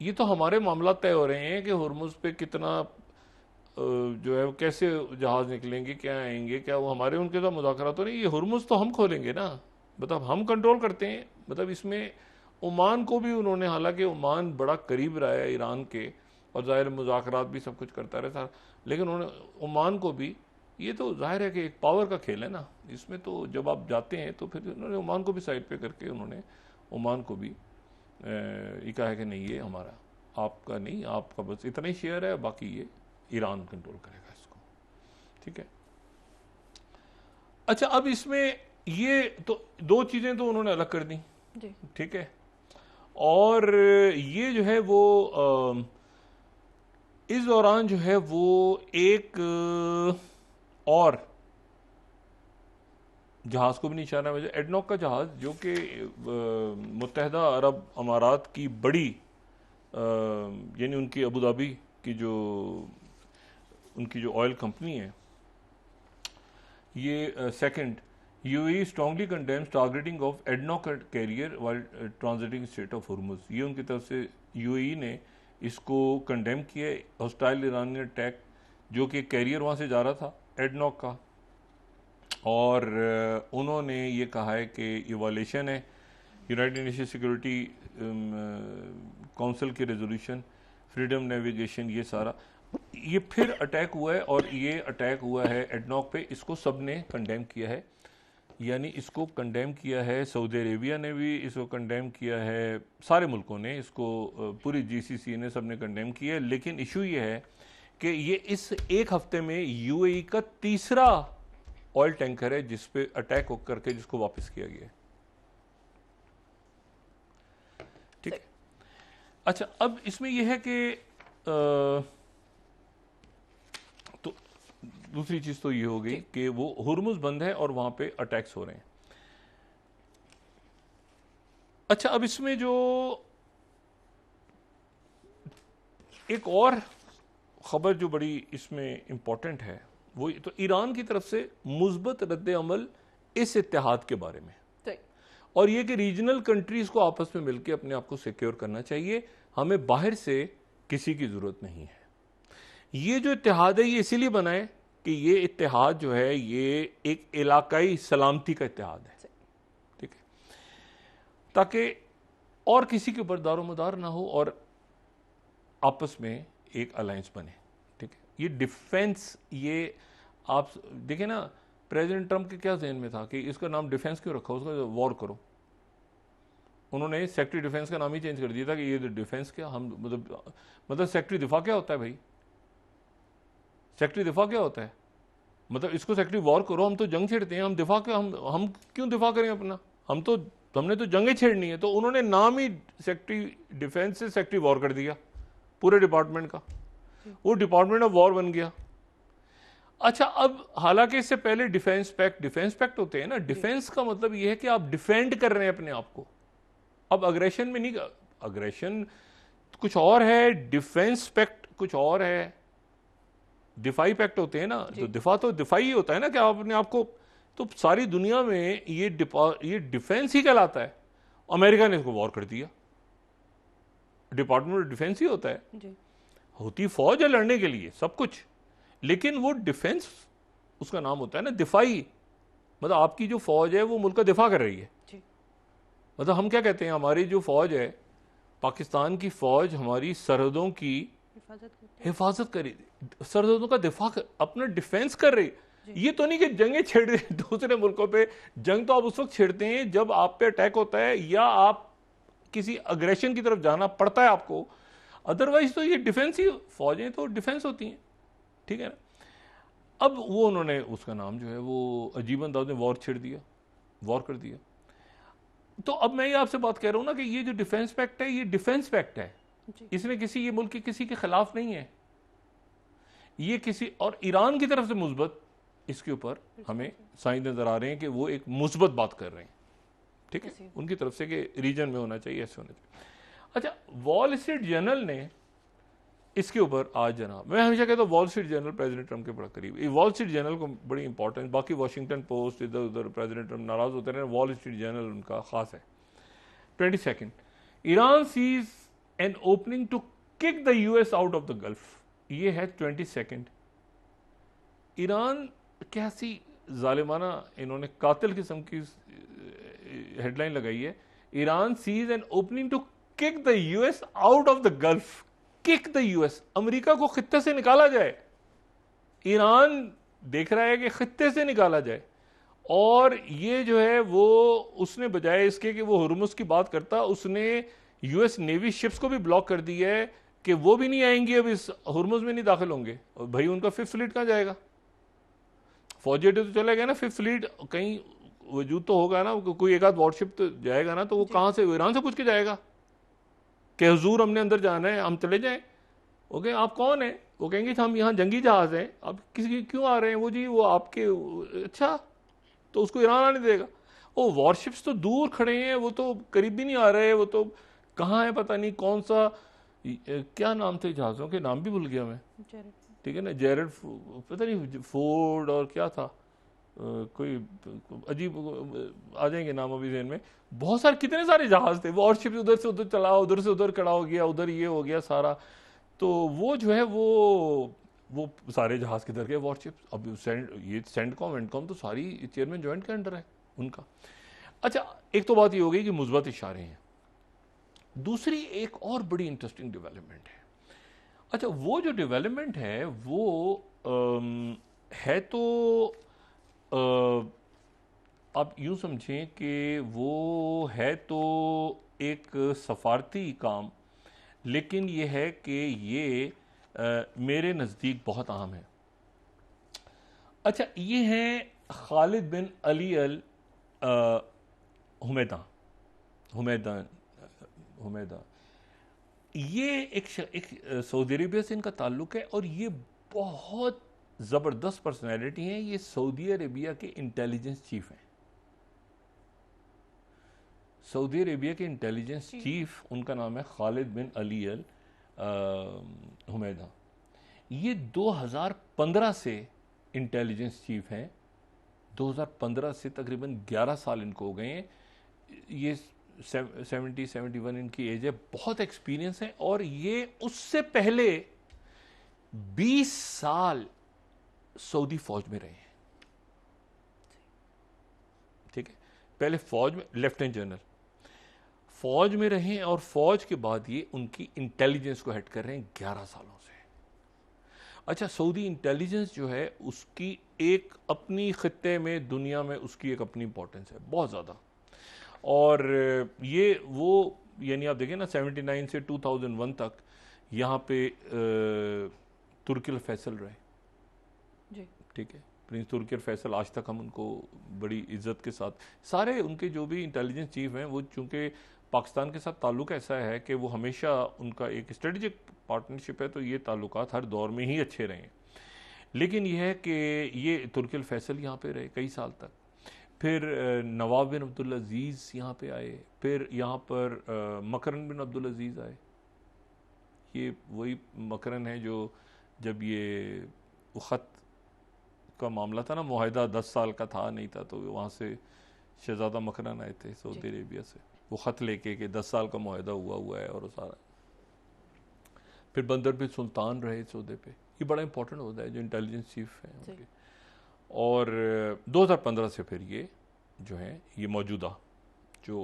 ये तो हमारे मामला तय हो रहे हैं कि हुर्मुज पे कितना जो है वो कैसे जहाज निकलेंगे, क्या आएंगे, क्या वो हमारे उनके साथ मुज़ाकरा तो नहीं, ये हुर्मुज तो हम खोलेंगे ना, मतलब हम कंट्रोल करते हैं। मतलब इसमें ओमान को भी उन्होंने, हालांकि ओमान बड़ा करीब रहा है ईरान के और ज़ाहिर मुज़ाकरात भी सब कुछ करता रहता, लेकिन उन्होंने ओमान को भी, ये तो जाहिर है कि एक पावर का खेल है ना इसमें, तो जब आप जाते हैं तो फिर उन्होंने ओमान को भी साइड पे करके उन्होंने ओमान को भी ये कहा है कि नहीं ये हमारा, आपका नहीं, आपका बस इतना ही शेयर है, बाकी ये ईरान कंट्रोल करेगा इसको। ठीक है। अच्छा, अब इसमें ये तो दो चीजें तो उन्होंने अलग कर दी। ठीक है। और ये जो है वो इस दौरान जो है वो एक और जहाज को भी निशाना भेजा, एडनॉक का जहाज, जो कि मुत्तहदा अरब अमारात की बड़ी यानी उनकी अबू धाबी की जो उनकी जो ऑयल कंपनी है, ये second, UAE strongly condemns targeting of ADNOC carrier while transiting state of Hormuz. ये उनकी तरफ से यूएई ने इसको कंडेम किया, हॉस्टाइल ईरानी अटैक, जो कि कैरियर वहाँ से जा रहा था एडनॉक का, और उन्होंने ये कहा है कि ये वायलेशन है यूनाइटेड नेशन सिक्योरिटी काउंसिल की रेजोल्यूशन, फ्रीडम नेविगेशन, ये सारा, ये फिर अटैक हुआ है, और ये अटैक हुआ है एडनॉक पे, इसको सब ने कंडेम किया है। यानी इसको कंडेम किया है, सऊदी अरेबिया ने भी इसको कंडेम किया है, सारे मुल्कों ने इसको, पूरी जीसीसी ने, सब ने कंडेम किया है। लेकिन इशू ये है कि ये इस एक हफ्ते में यूएई का तीसरा ऑयल टैंकर है जिस पे अटैक करके जिसको वापस किया गया है। ठीक है। अच्छा, अब इसमें यह है कि तो दूसरी चीज तो ये हो गई कि वो हुर्मुज बंद है और वहां पे अटैक्स हो रहे हैं। अच्छा, अब इसमें जो एक और खबर जो बड़ी इसमें इंपॉर्टेंट है, वो तो ईरान की तरफ से मुस्बत रद्द अमल इस इत्तेहाद के बारे में, और ये कि रीजनल कंट्रीज को आपस में मिलकर अपने आप को सिक्योर करना चाहिए, हमें बाहर से किसी की जरूरत नहीं है। ये जो इत्तेहाद है ये इसीलिए बना है कि ये इत्तेहाद जो है ये एक इलाकाई सलामती का इत्तेहाद है। ठीक है, ताकि और किसी के ऊपर दारोमदार ना हो और आपस में एक अलायंस बने। ठीक है, ये डिफेंस, ये आप देखें ना, प्रेसिडेंट ट्रंप के क्या जहन में था कि इसका नाम डिफेंस क्यों रखा, उसका वॉर करो। उन्होंने सेक्रेटरी डिफेंस का नाम ही चेंज कर दिया था कि ये डिफेंस क्या, हम मतलब सेक्रेटरी दिफा क्या होता है भाई, सेक्रेटरी दिफा क्या होता है, मतलब इसको सेक्रेटरी वॉर करो, हम तो जंग छेड़ते हैं, हम दिफा क्या, हम क्यों दिफा करें अपना, हमने तो जंगें छेड़नी है। तो उन्होंने नाम ही सेक्रेटरी डिफेंस से सेक्रेटरी वॉर कर दिया पूरे डिपार्टमेंट का, वो डिपार्टमेंट ऑफ वॉर बन गया। अच्छा, अब हालांकि इससे पहले डिफेंस पैक्ट होते हैं ना, डिफेंस का मतलब यह है कि आप डिफेंड कर रहे हैं अपने आप को, अब अग्रेशन में नहीं, अग्रेशन कुछ और है, डिफेंस पैक्ट कुछ और है, दिफाई पैक्ट होते हैं ना, तो दिफाई ही होता है ना कि आप अपने आप को, तो सारी दुनिया में ये डिफेंस ही कहलाता है। अमेरिका ने इसको वॉर कर दिया, डिपार्टमेंट ऑफ डिफेंस ही होता है जी। होती फौज है लड़ने के लिए सब कुछ, लेकिन वो डिफेंस उसका नाम होता है ना, दिफाई, मतलब आपकी जो फौज है वो मुल्क का दिफा कर रही है जी। मतलब हम क्या कहते हैं, हमारी जो फौज है, पाकिस्तान की फौज हमारी सरहदों की हिफाजत कर रही, सरहदों का दिफा अपना डिफेंस कर रही। ये तो नहीं कि जंगें छेड़ रहे दूसरे मुल्कों पे, जंग तो आप उस वक्त छेड़ते हैं जब आप पे अटैक होता है या आप किसी अग्रेशन की तरफ जाना पड़ता है आपको, अदरवाइज तो ये डिफेंस ही, फौजें तो डिफेंस होती हैं। ठीक है ना। अब वो उन्होंने उसका नाम जो है वो अजीब अंदाज में वॉर छेड़ दिया, वॉर कर दिया। तो अब मैं ये आपसे बात कह रहा हूं ना कि ये जो डिफेंस पैक्ट है, ये डिफेंस पैक्ट है, इसमें किसी, ये मुल्क की किसी के खिलाफ नहीं है, ये किसी, और ईरान की तरफ से मुस्बत इसके ऊपर हमें साइन नजर आ रहे हैं कि वो एक मुस्बत बात कर रहे हैं। ठीक है, उनकी तरफ से कि रीजन में होना चाहिए, ऐसे होना चाहिए। अच्छा, वॉल स्ट्रीट जर्नल ने इसके ऊपर आज, जनाब मैं हमेशा कहता हूँ wall Street journal president Trump के बड़ा करीब, वॉल स्ट्रीट जर्नल को बड़ी इंपॉर्टेंस, बाकी वॉशिंगटन पोस्ट इधर उधर प्रेसिडेंट ट्रंप नाराज होते रहे, वॉल स्ट्रीट जर्नल उनका खास है। 22 Iran sees an opening to kick the US out of the Gulf. ये है 22। ईरान कैसी जालिमाना, इन्होंने कातिल किस्म की हेडलाइन लगाई है, Iran sees an opening to kick the US out of the Gulf. Kick the US, America को खित्ते से निकाला जाए। ईरान देख रहा है कि खित्ते से निकाला जाए, और ये जो है वो उसने बजाय इसके कि वो हुर्मुज की बात करता, उसने यूएस नेवी शिप्स को भी ब्लॉक कर दिया है कि वो भी नहीं आएंगी, अब इस हुर्मुज में नहीं दाखिल होंगे। और भाई उनका 5th फ्लीट कहां जाएगा? फौजी तो चले गए ना, 5th फ्लीट कहीं वजूद तो होगा ना, कोई एक आध वॉरशिप तो जाएगा ना, तो वो कहां से, ईरान से पूछ के जाएगा कि हुजूर हमने अंदर जाना है, हम चले जाएं। ओके, आप कौन है? वो कहेंगे हम यहाँ जंगी जहाज हैं, आप किसी क्यों आ रहे हैं? वो जी वो आपके, अच्छा, तो उसको ईरान आने देगा? वो वॉरशिप्स तो दूर खड़े हैं, वो तो करीब भी नहीं आ रहे, वो तो कहाँ है पता नहीं, कौन सा, क्या नाम थे जहाज़ों के, नाम भी भूल गया मैं, ठीक है ना, जेरेड पता नहीं फोर्ड और क्या था, कोई अजीब आ जाएंगे नाम अभी ज़हन में। बहुत सारे, कितने सारे जहाज थे, वॉरशिप्स उधर से उधर चला, उधर से उधर खड़ा हो गया, उधर ये हो गया सारा। तो वो जो है वो सारे जहाज किधर गए, वॉरशिप्स। अब ये सेंडकॉम वेंडकॉम तो सारी चेयरमैन जॉइंट के अंडर है उनका। अच्छा, एक तो बात ये हो गई कि मुस्बत इशारे हैं। दूसरी एक और बड़ी इंटरेस्टिंग डेवलपमेंट है। अच्छा, वो जो डेवलपमेंट है वो है तो आप यूं समझें कि वो है तो एक सफारती काम, लेकिन ये है कि ये मेरे नज़दीक बहुत अहम है। अच्छा, ये है खालिद बिन अली अल हुमैदा। ये एक सऊदी अरेबिया से इनका ताल्लुक है, और ये बहुत ज़बरदस्त पर्सनैलिटी हैं। ये सऊदी अरेबिया के इंटेलिजेंस चीफ हैं। सऊदी अरेबिया के इंटेलिजेंस चीफ, उनका नाम है खालिद बिन अली अल हुमैदा। ये 2015 से इंटेलिजेंस चीफ हैं। 2015 से तकरीबन 11 साल इनको हो गए हैं। ये 71 इनकी एज है, बहुत एक्सपीरियंस है। और ये उससे पहले 20 साल सऊदी फौज में रहे हैं, ठीक है। पहले फौज में लेफ्टिनेंट जनरल फौज में रहे, और फौज के बाद ये उनकी इंटेलिजेंस को हेड कर रहे हैं 11 सालों से। अच्छा, सऊदी इंटेलिजेंस जो है उसकी एक अपनी खित्ते में, दुनिया में उसकी एक अपनी इंपॉर्टेंस है बहुत ज़्यादा। और ये वो, यानी आप देखें ना, 79 से 2001 तक यहाँ पे तुर्की फैसल रहे, ठीक है। प्रिंस तुर्की फैसल, आज तक हम उनको बड़ी इज्जत के साथ, सारे उनके जो भी इंटेलिजेंस चीफ हैं, वो चूंकि पाकिस्तान के साथ ताल्लुक ऐसा है कि वो हमेशा उनका एक स्ट्रेटेजिक पार्टनरशिप है, तो ये ताल्लुकात हर दौर में ही अच्छे रहे। लेकिन यह है कि ये तुर्की फैसल यहाँ पे रहे कई साल तक। फिर नवाब बिन अब्दुल अजीज़ यहाँ पे आए, फिर यहाँ पर मकरन बिन अब्दुल अजीज़ आए। ये वही मकरन है जो जब ये ख़त का मामला था ना, मुआहिदा 10 साल का था नहीं था, तो वहाँ से शहजादा मकरन आए थे सऊदी अरेबिया से, वो ख़त लेके कि 10 साल का मुआहिदा हुआ है और वो सारा। फिर बंदर बिन सुल्तान रहे सऊदे पे, ये बड़ा इंपॉर्टेंट होता है जो इंटेलिजेंस चीफ है उनके। और 2015 से फिर ये जो है ये मौजूदा जो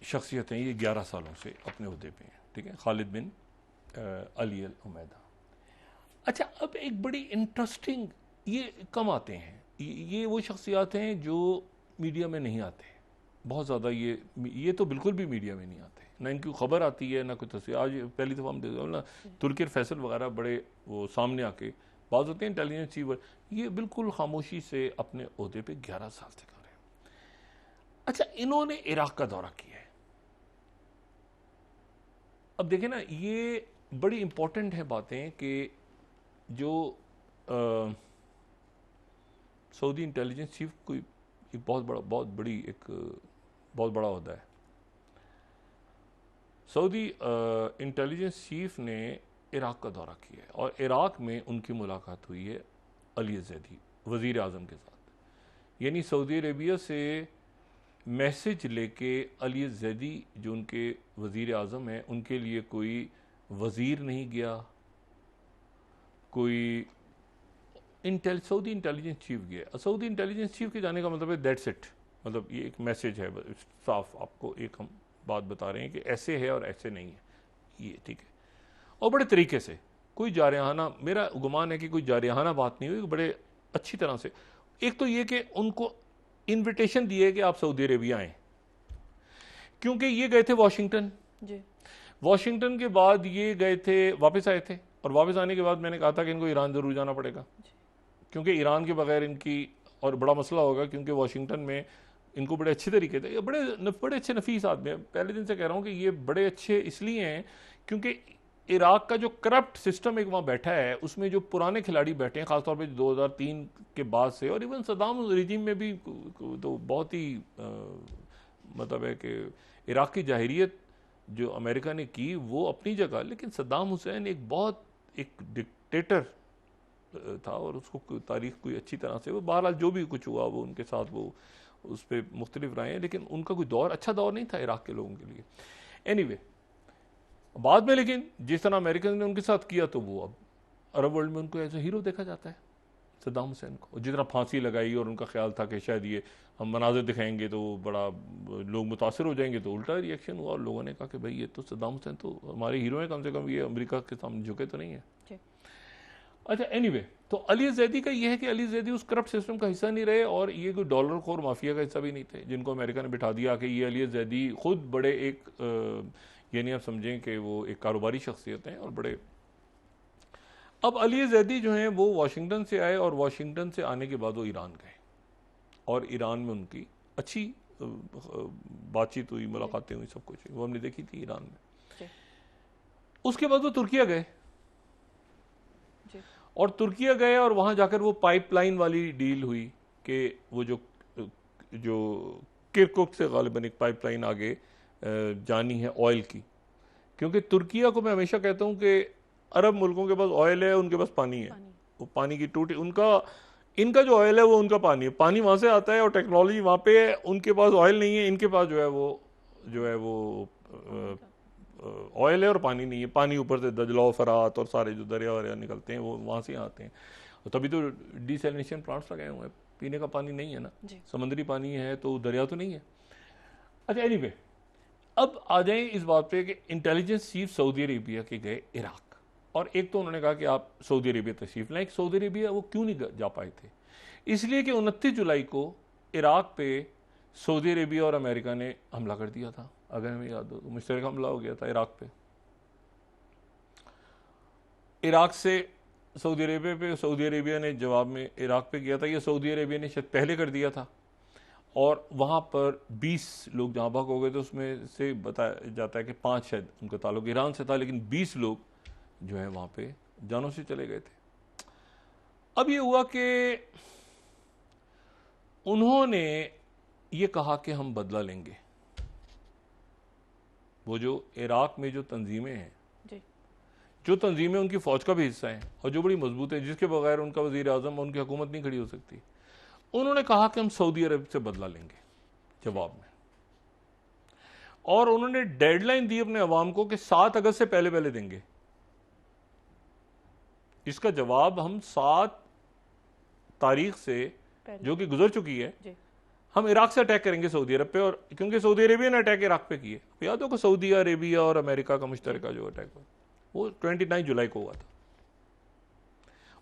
शख्सियत हैं, ये 11 सालों से अपने उहदे पे हैं, ठीक है। खालिद बिन अली अल हुमैदा। अच्छा, अब एक बड़ी इंटरेस्टिंग, ये कम आते हैं, ये वो शख्सियात हैं जो मीडिया में नहीं आते बहुत ज़्यादा। ये तो बिल्कुल भी मीडिया में नहीं आते, ना इनकी खबर आती है, ना कोई तस्वीर। आज पहली दफ़ा हम देखते हैं ना, तुर्की फैसल वगैरह बड़े वो सामने आके बात होते हैं इंटेलिजेंस चीफ, ये बिल्कुल खामोशी से अपने ओहदे पे 11 साल से कर रहे हैं। अच्छा, इन्होंने इराक का दौरा किया है। अब देखें ना, ये बड़ी इंपॉर्टेंट है बातें कि जो सऊदी इंटेलिजेंस चीफ कोई एक बहुत बड़ा ओहदा है। सऊदी इंटेलिजेंस चीफ ने इराक का दौरा किया है, और इराक में उनकी मुलाकात हुई है अली ज़ैदी वज़ीर आज़म के साथ। यानी सऊदी अरेबिया से मैसेज लेके अली जैदी जो उनके वज़ीर आज़म हैं उनके लिए कोई वज़ीर नहीं गया, कोई सऊदी इंटेलिजेंस चीफ गया। सऊदी इंटेलिजेंस चीफ के जाने का मतलब है दैट्स इट, मतलब ये एक मैसेज है साफ, आपको एक हम बात बता रहे हैं कि ऐसे है और ऐसे नहीं है, ये ठीक है। और बड़े तरीके से, कोई जारिहाना, मेरा गुमान है कि कोई जारिहाना बात नहीं हुई, बड़े अच्छी तरह से। एक तो ये कि उनको इनविटेशन दिए कि आप सऊदी अरेबिया आएँ, क्योंकि ये गए थे वाशिंगटन, वाशिंगटन के बाद ये गए थे, वापस आए थे, और वापस आने के बाद मैंने कहा था कि इनको ईरान ज़रूर जाना पड़ेगा, क्योंकि ईरान के बगैर इनकी और बड़ा मसला होगा, क्योंकि वाशिंगटन में इनको बड़े अच्छे तरीके थे, बड़े अच्छे नफीस आदमी हैं। पहले दिन से कह रहा हूँ कि ये बड़े अच्छे इसलिए हैं क्योंकि इराक का जो करप्ट सिस्टम एक वहाँ बैठा है, उसमें जो पुराने खिलाड़ी बैठे हैं, खासतौर पे 2003 के बाद से, और इवन सद्दाम रिजीम में भी तो बहुत ही मतलब है कि इराक की जाहिरियत जो अमेरिका ने की वो अपनी जगह, लेकिन सद्दाम हुसैन एक बहुत एक डिक्टेटर था, और उसको तारीख कोई अच्छी तरह से, वो बहरहाल जो भी कुछ हुआ वो उनके साथ वो उस पर मुख्तलिफ रहे हैं, लेकिन उनका कोई दौर अच्छा दौर नहीं था इराक के लोगों के लिए। एनीवे बाद में लेकिन जिस तरह अमेरिकन ने उनके साथ किया, तो वो अब अरब वर्ल्ड में उनको एज ए हीरो देखा जाता है सद्दाम हुसैन को। जितना फांसी लगाई और उनका ख्याल था कि शायद ये हम मनाजिर दिखाएंगे तो बड़ा लोग मुतासर हो जाएंगे, तो उल्टा रिएक्शन हुआ और लोगों ने कहा कि भाई ये तो सद्दाम हुसैन तो हमारे हीरो हैं, कम से कम ये अमेरिका के सामने झुके तो नहीं है। अच्छा एनीवे, तो अली जैदी का ये है कि अली जैदी उस करप्ट सिस्टम का हिस्सा नहीं रहे, और ये कोई डॉलर खोर माफिया का हिस्सा भी नहीं थे जिनको अमेरिका ने बिठा दिया कि ये अली जैदी खुद बड़े एक यानी आप समझें कि वो एक कारोबारी शख्सियत हैं और बड़े। अब अली जैदी जो हैं वो वाशिंगटन से आए, और वाशिंगटन से आने के बाद वो ईरान गए, और ईरान में उनकी अच्छी बातचीत हुई, मुलाकातें हुई, सब कुछ वो हमने देखी थी ईरान में। उसके बाद वो तुर्किया गए, और तुर्किया गए और वहां जाकर वो पाइपलाइन वाली डील हुई कि वो जो किरकुक से गालिबन एक पाइपलाइन आगे जानी है ऑयल की, क्योंकि तुर्किया को मैं हमेशा कहता हूं कि अरब मुल्कों के पास ऑयल है, उनके पास पानी है, वो पानी की टूटी, इनका जो ऑयल है वो उनका पानी है, पानी वहां से आता है और टेक्नोलॉजी वहां पे है, उनके पास ऑयल नहीं है, इनके पास जो है वो ऑयल है और पानी नहीं है। पानी ऊपर से दजला फरात और सारे जो दरिया वरिया निकलते हैं वो वहाँ से आते हैं, और तभी तो डिसैलिनेशन प्लांट्स लगाए हुए हैं, पीने का पानी नहीं है ना, समुद्री पानी है तो दरिया तो नहीं है। अच्छा एनीवे, अब आ जाएं इस बात पे कि इंटेलिजेंस चीफ सऊदी अरेबिया के गए इराक, और एक तो उन्होंने कहा कि आप सऊदी अरेबिया तशरीफ लाएं। सऊदी अरेबिया वो क्यों नहीं जा पाए थे? इसलिए कि 29 जुलाई को इराक पे सऊदी अरेबिया और अमेरिका ने हमला कर दिया था, अगर हमें याद हो तो मुश्तरक हमला हो गया था इराक पे, इराक से सऊदी अरेबिया पे, सऊदी अरेबिया ने जवाब में इराक पे किया था, ये सऊदी अरेबिया ने शायद पहले कर दिया था, और वहाँ पर 20 लोग जहाँ भाग हो गए थे, उसमें से बताया जाता है कि 5 शायद उनका ताल्लुक ईरान से था, लेकिन 20 लोग जो है वहाँ पे जानों से चले गए थे। अब ये हुआ कि उन्होंने ये कहा कि हम बदला लेंगे। वो जो इराक में जो तंजीमें हैं, जो तंजीमें उनकी फौज का भी हिस्सा हैं और जो बड़ी मजबूत है, जिसके बगैर उनका वजीर आजम और उनकी हुकूमत नहीं खड़ी हो सकती, उन्होंने कहा कि हम सऊदी अरब से बदला लेंगे जवाब में, और उन्होंने डेडलाइन दी अपने अवाम को कि 7 अगस्त से पहले पहले देंगे। इसका जवाब हम 7 तारीख से जो कि गुजर चुकी है, हम इराक से अटैक करेंगे सऊदी अरब पे, और क्योंकि सऊदी अरेबिया ने अटैक इराक पे किए, याद होगा सऊदी अरेबिया और अमेरिका का मुश्तरका जो अटैक हुआ वो 29 जुलाई को हुआ था।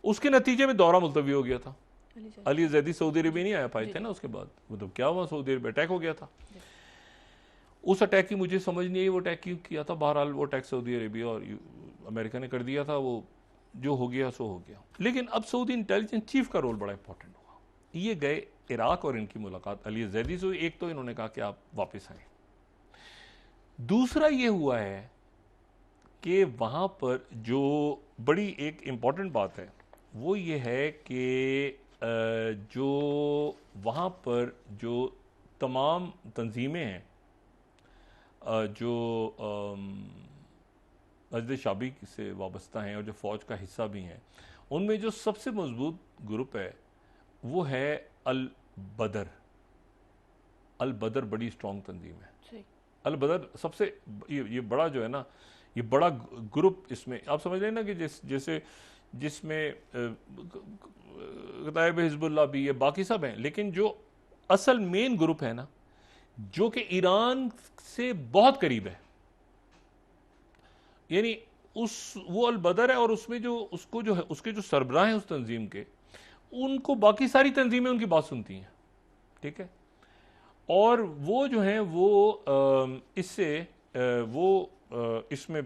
उसके नतीजे में दौरा मुलतवी हो गया था, अली जैदी सऊदी अरेबिया नहीं आया पाए थे ना, उसके बाद मतलब क्या हुआ, सऊदी अरेबिया अटैक हो गया था। उस अटैक की मुझे समझ नहीं आई वो अटैक क्यों किया था, बहरहाल वो अटैक सऊदी अरेबिया और अमेरिका ने कर दिया था, वो जो हो गया सो हो गया। लेकिन अब सऊदी इंटेलिजेंस चीफ का रोल बड़ा इंपॉर्टेंट हुआ। ये गए इराक और इनकी मुलाकात अली जैदी से हुई। एक तो इन्होंने कहा कि आप वापस आए, दूसरा ये हुआ है कि वहां पर जो बड़ी एक इंपॉर्टेंट बात है वो ये है कि जो वहां पर जो तमाम तंजीमें हैं जो मस्जिद शाबी से वाबस्ता हैं और जो फौज का हिस्सा भी हैं, उनमें जो सबसे मजबूत ग्रुप है वो है अल बदर। अल बदर बड़ी स्ट्रॉन्ग तंजीम है। अल बदर सबसे ये बड़ा जो है ना, ये बड़ा ग्रुप, इसमें आप समझ लें ना कि जैसे जिसमें गतायब हिजबुल्लाह भी है, बाकी सब हैं, लेकिन जो असल मेन ग्रुप है ना, जो कि ईरान से बहुत करीब है, यानी वो अल बदर है, और उसमें जो उसको जो है उसके जो सरबराह हैं उस तंजीम के, उनको बाकी सारी तंजीमें उनकी बात सुनती हैं, ठीक है। और वो जो हैं वो इससे इसमें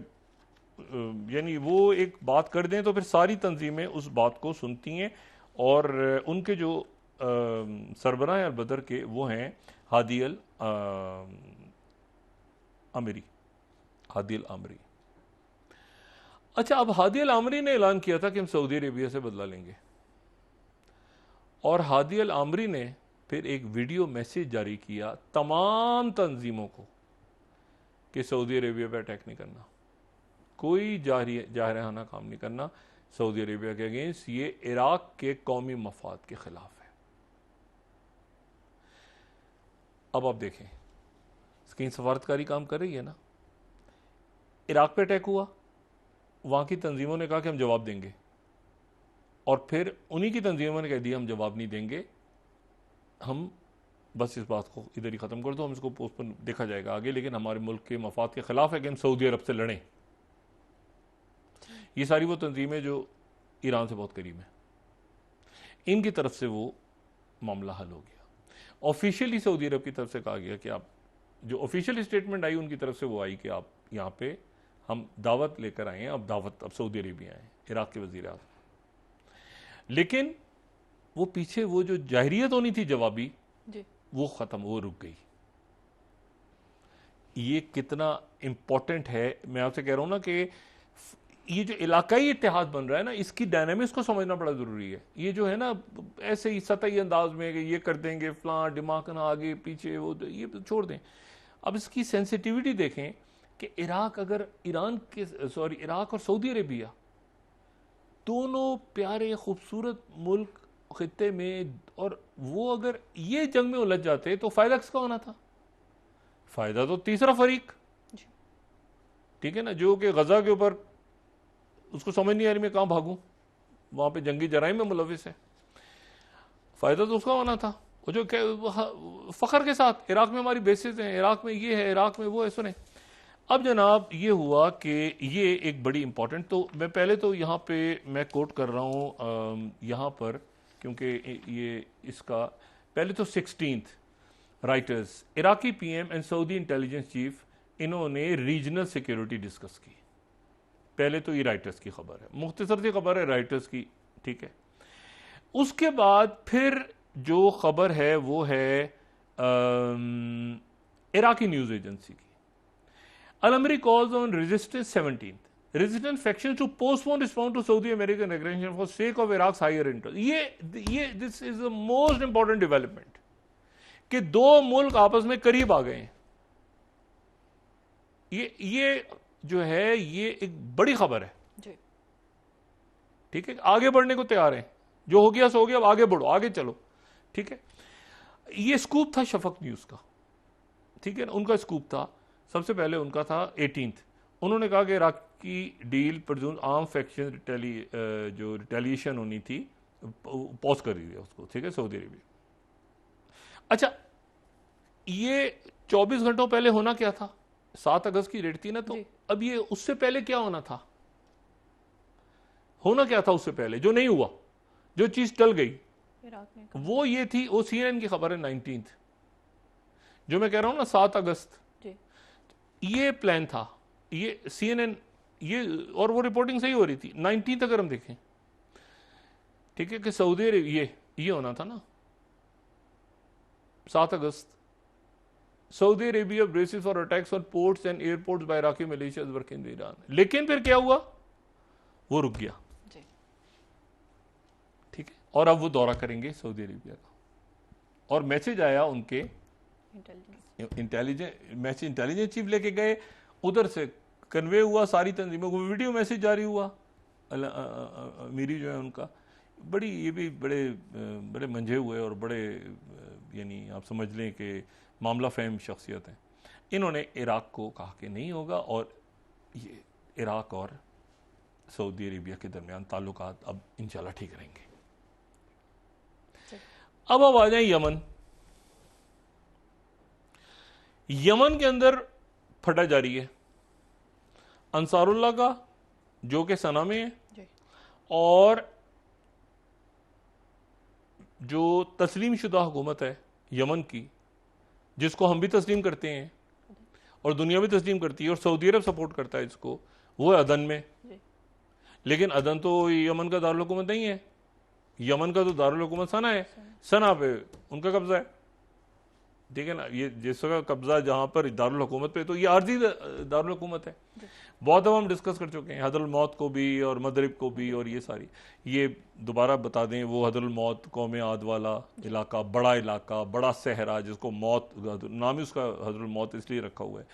यानी वो एक बात कर दें तो फिर सारी तंजीमें उस बात को सुनती हैं, और उनके जो सरबराह अल बदर के वो हैं हादी अल आमरी, हादी अल आमरी। अच्छा, अब हादी अल आमरी ने ऐलान किया था कि हम सऊदी अरेबिया से बदला लेंगे, और हादी अल आमरी ने फिर एक वीडियो मैसेज जारी किया तमाम तंजीमों को कि सऊदी अरेबिया पे अटैक नहीं करना, कोई जाहिराना काम नहीं करना सऊदी अरेबिया के अगेंस्ट, ये इराक के कौमी मफाद के खिलाफ है। अब आप देखें, स्क्रीन सफारतकारी काम कर रही है ना, इराक पे अटैक हुआ, वहां की तंजीमों ने कहा कि हम जवाब देंगे, और फिर उन्हीं की तंजीमों ने कह दिया हम जवाब नहीं देंगे, हम बस इस बात को इधर ही ख़त्म कर दो, हम इसको पोस्टपोन देखा जाएगा आगे, लेकिन हमारे मुल्क के मफाद के खिलाफ है कि हम सऊदी अरब से लड़ें। ये सारी वो तंजीमें जो ईरान से बहुत करीब हैं, इनकी तरफ से वो मामला हल हो गया। ऑफिशियली सऊदी अरब की तरफ से कहा गया कि आप, जो ऑफिशियल स्टेटमेंट आई उनकी तरफ से वो आई कि आप यहाँ पे हम दावत लेकर आए हैं, अब सऊदी अरेबिया आए, इराक के वज़ीर आज़म। लेकिन वो पीछे वो जो जाहिरियत होनी थी जवाबी, वो खत्म, वो रुक गई। ये कितना इंपॉर्टेंट है, मैं आपसे कह रहा हूं ना कि ये जो इलाकाई इत्तेहाद बन रहा है ना, इसकी डायनामिक्स को समझना बड़ा जरूरी है। ये जो है ना ऐसे ही सतही अंदाज में कि ये कर देंगे फलां, दिमाग ना आगे पीछे, वो ये छोड़ दें। अब इसकी सेंसिटिविटी देखें कि इराक और सऊदी अरेबिया दोनों प्यारे खूबसूरत मुल्क खित्ते में, और वो अगर ये जंग में उलझ जाते तो फायदा किसका होना था? फायदा तो तीसरा फरीक, ठीक है ना, जो कि गजा के ऊपर उसको समझ नहीं आ रही मैं कहां भागूं, वहां पे जंगी जराइम में मुलविस है, फायदा तो उसका होना था। वो जो फखर के साथ इराक में हमारी बेसिस हैं, इराक में ये है, इराक में वो है। सुने, अब जनाब ये हुआ कि ये एक बड़ी इंपॉर्टेंट, तो मैं पहले तो यहाँ पे मैं कोट कर रहा हूँ यहाँ पर, क्योंकि ये इसका पहले तो 16th writers, Iraqi PM and Saudi intelligence chief, इन्होंने रीजनल सिक्योरिटी डिस्कस की। पहले तो ये राइटर्स की खबर है, मुख्तसर सी खबर है राइटर्स की, ठीक है। उसके बाद फिर जो खबर है वो है इराकी न्यूज एजेंसी की। Al-Amri calls on resistance 17th. Resistance factions to postpone response to Saudi American aggression for sake of Iraq's higher interest. This is the most important development कि दो मुल्क आपस में करीब आ गए हैं। ये जो है ये एक बड़ी खबर है, ठीक है। आगे बढ़ने को तैयार हैं, जो हो गया सो हो गया, अब आगे बढ़ो, आगे चलो, ठीक है। ये स्कूप था शफक न्यूज का, ठीक है ना, उनका स्कूप था। सबसे पहले उनका था 18th, उन्होंने कहा कि इराक की डील पर आर्म फैक्शन जो रिटेलिएशन होनी थी पॉज कर दिया उसको, ठीक है, सऊदी अरेबिया। अच्छा, ये 24 घंटों पहले होना क्या था? 7 अगस्त की डेट थी ना, तो अब ये उससे पहले क्या होना था? होना क्या था उससे पहले जो नहीं हुआ, जो चीज टल गई? वो ये थी, वो CNN की खबर है 19th, जो मैं कह रहा हूं ना 7 अगस्त, ये प्लान था, ये CNN, ये और वो रिपोर्टिंग सही हो रही थी 19th अगर हम देखें, ठीक है, कि सऊदी अरेबिया ये होना था ना 7 अगस्त। Saudi Arabia braces for attacks on ports and airports by Iraqi militias working in Iran. लेकिन फिर क्या हुआ? वो रुक गया, ठीक है, और अब वो दौरा करेंगे सऊदी अरेबिया का, और मैसेज आया उनके इंटेलिजेंस चीफ लेके गए, उधर से कन्वे हुआ सारी तंजीमों को, वीडियो मैसेज जारी हुआ। अमीरी जो है उनका बड़ी, ये भी बड़े मंझे हुए और बड़े, यानी आप समझ लें कि मामला फहम शख्सियत हैं। इन्होंने इराक को कहा कि नहीं होगा, और ये इराक और सऊदी अरेबिया के दरमियान ताल्लुकात अब इंशाल्लाह ठीक रहेंगे। अब आ जाए यमन। यमन के अंदर फटा जारी है अंसारुल्लाह का, जो कि सना में है, और जो तस्लीम शुदा हुकूमत है यमन की, जिसको हम भी तस्लीम करते हैं और दुनिया भी तस्लीम करती है और सऊदी अरब सपोर्ट करता है इसको, वो है अदन में। लेकिन अदन तो यमन का दारुल हुकूमत नहीं है, यमन का तो दारुल हुकूमत सना है, सना पे उनका कब्जा है, ठीक है ना। ये जिसका कब्जा जहां पर दारुल हुकूमत पे, तो ये आर्जी दारुल हुकूमत है। बहुत दफा हम डिस्कस कर चुके हैं, हदरुल मौत को भी और मदरिब को भी, और ये सारी, ये दोबारा बता दें, वो हदरुल मौत कौम आद वाला इलाका, बड़ा इलाका, बड़ा सहरा, जिसको मौत नाम ही उसका हदरुल मौत इसलिए रखा हुआ है।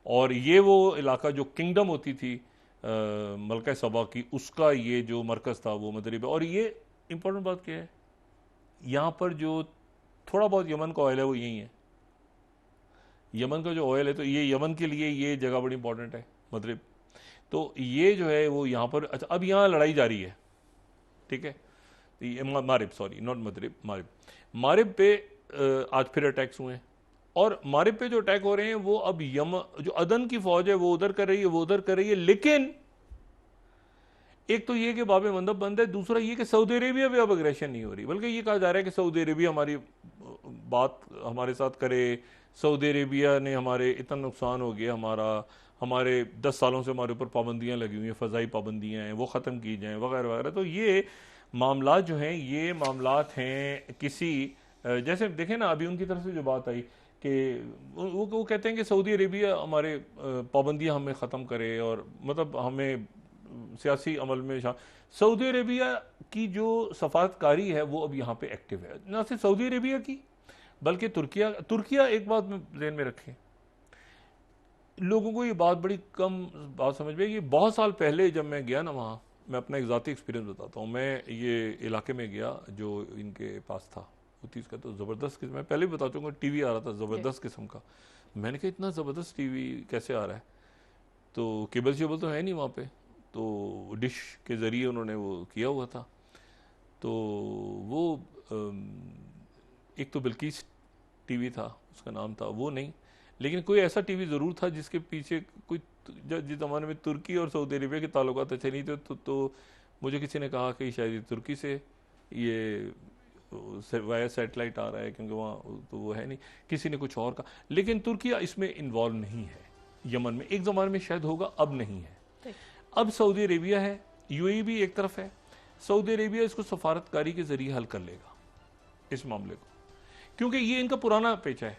और ये वो इलाका जो किंगडम होती थी मलका सबा की, उसका ये जो मरकज था वो मदरिब है। और ये इंपॉर्टेंट बात क्या है, यहाँ पर जो थोड़ा बहुत यमन का ऑयल है वो यही है, यमन का जो ऑयल है, तो ये यमन के लिए ये जगह बड़ी इंपॉर्टेंट है मदरिब। तो ये जो है वो यहाँ पर, अच्छा अब यहाँ लड़ाई जारी है, ठीक है, ये मारिब, सॉरी नॉट मदरिब, मारिब पे आज फिर अटैक्स हुए हैं। और मारिब पे जो अटैक हो रहे हैं वो अब जो अदन की फौज है वो उधर कर रही है, वो उधर कर रही है। लेकिन एक तो ये कि बाब मंदब बंद है, दूसरा ये कि सऊदी अरेबिया भी अब अग्रेशन नहीं हो रही, बल्कि ये कहा जा रहा है कि सऊदी अरेबिया हमारी बात हमारे साथ करे, सऊदी अरेबिया ने हमारे इतना नुकसान हो गया, हमारे 10 सालों से हमारे ऊपर पाबंदियां लगी हुई हैं, फ़ज़ाई पाबंदियां हैं, वो ख़त्म की जाएं वगैरह वगैरह। तो ये मामला जो हैं, ये मामलात हैं किसी, जैसे देखें ना अभी उनकी तरफ से जो बात आई कि वो कहते हैं कि सऊदी अरेबिया हमारे पाबंदियां हमें ख़त्म करे, और मतलब हमें सियासी अमल में सऊदी अरेबिया की जो सफारतकारी है वो अब यहाँ पे एक्टिव है। ना सिर्फ सऊदी अरेबिया की, बल्कि तुर्किया एक बात में ध्यान में रखें, लोगों को ये बात बड़ी कम बात समझ में, ये बहुत साल पहले जब मैं गया ना वहाँ, मैं अपना एक ज़ाती एक्सपीरियंस बताता हूँ। मैं ये इलाके में गया जो इनके पास था, उतीस का, तो ज़बरदस्त किस्म, मैं पहले भी बता चुका, टीवी आ रहा था ज़बरदस्त किस्म का। मैंने कहा इतना ज़बरदस्त टीवी कैसे आ रहा है, तो केबल शेबल तो है नहीं वहाँ पे, तो डिश के ज़रिए उन्होंने वो किया हुआ था। तो वो एक तो बिल्किस टीवी था, उसका नाम था, वो नहीं, लेकिन कोई ऐसा टीवी ज़रूर था जिसके पीछे कोई, जिस ज़माने में तुर्की और सऊदी अरेबिया के ताल्लुकात अच्छे नहीं थे, तो मुझे किसी ने कहा कि शायद तुर्की से ये वाया सेटेलाइट आ रहा है, क्योंकि वहाँ तो वो है नहीं, किसी ने कुछ और कहा। लेकिन तुर्किया इसमें इन्वॉल्व नहीं है यमन में, एक ज़माने में शायद होगा, अब नहीं है। अब सऊदी अरेबिया है, यूएई भी एक तरफ है, सऊदी अरेबिया इसको सफारतकारी के ज़रिए हल कर लेगा इस मामले को, क्योंकि ये इनका पुराना पेचा है,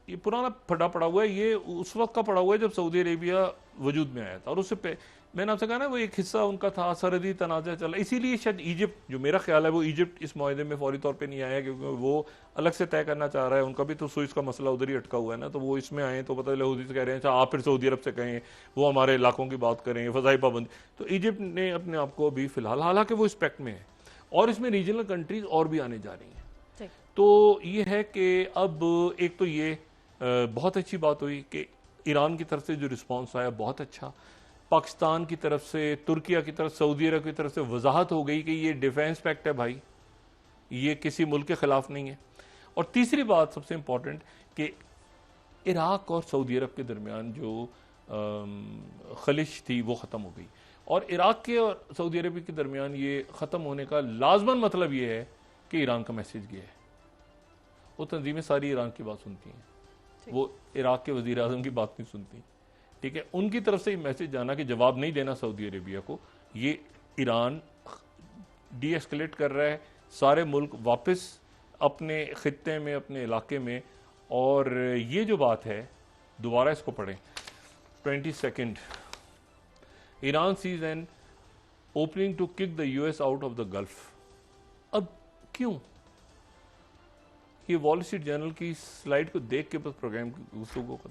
ये पुराना फटा पड़ा हुआ है, ये उस वक्त का पड़ा हुआ है जब सऊदी अरेबिया वजूद में आया था। और उससे मैंने आपसे कहा ना वो एक हिस्सा उनका था, सरहदी तनाज़ा चला, इसीलिए शायद इजिप्ट, जो मेरा ख्याल है वो इजिप्ट इस मुआहदे में फौरी तौर पे नहीं आया, क्योंकि वो अलग से तय करना चाह रहा है, उनका भी तो सुइस का मसला उधर ही अटका हुआ है ना, तो वो इसमें आए तो पता चला हूथी से कह रहे हैं आप फिर सऊदी अरब से कहें वो हमारे इलाकों की बात करें, फ़ज़ाई पाबंदी। तो इजिप्ट ने अपने आप को अभी फिलहाल, हालांकि वो स्पेक्ट में है, और इसमें रीजनल कंट्रीज और भी आने जा रही हैं। तो ये है कि अब एक तो ये बहुत अच्छी बात हुई कि ईरान की तरफ से जो रिस्पांस आया बहुत अच्छा, पाकिस्तान की तरफ से, तुर्किया की तरफ, सऊदी अरब की तरफ से वजाहत हो गई कि ये डिफेंस पैक्ट है भाई, ये किसी मुल्क के खिलाफ नहीं है। और तीसरी बात सबसे इंपॉर्टेंट कि इराक और सऊदी अरब के दरमियान जो खलिश थी वो ख़त्म हो गई, और इराक के और सऊदी अरब के दरमियान ये ख़त्म होने का लाजमन मतलब ये है कि ईरान का मैसेज गया है, वो तंजीमें सारी ईरान की बात सुनती हैं, वो इराक के वज़ीर आज़म की बात नहीं सुनती, ठीक है। उनकी तरफ से मैसेज जाना कि जवाब नहीं देना सऊदी अरेबिया को, ये ईरान डी एस्केलेट कर रहा है, सारे मुल्क वापस अपने खित्ते में, अपने इलाके में। और ये जो बात है, दोबारा इसको पढ़ें, 22 Iran sees an opening to kick the US out of the Gulf. अब क्यों, ये वॉल स्ट्रीट जर्नल की स्लाइड को देख के बस प्रोग्राम की गुफ्तगू को,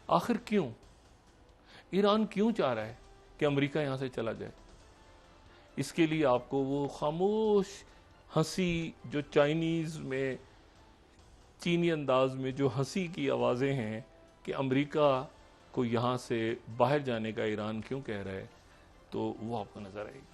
आखिर क्यों ईरान क्यों चाह रहा है कि अमेरिका यहां से चला जाए? इसके लिए आपको वो खामोश हंसी जो चाइनीज में चीनी अंदाज में जो हंसी की आवाज़ें हैं कि अमेरिका को यहाँ से बाहर जाने का ईरान क्यों कह रहा है, तो वो आपको नज़र आएगी।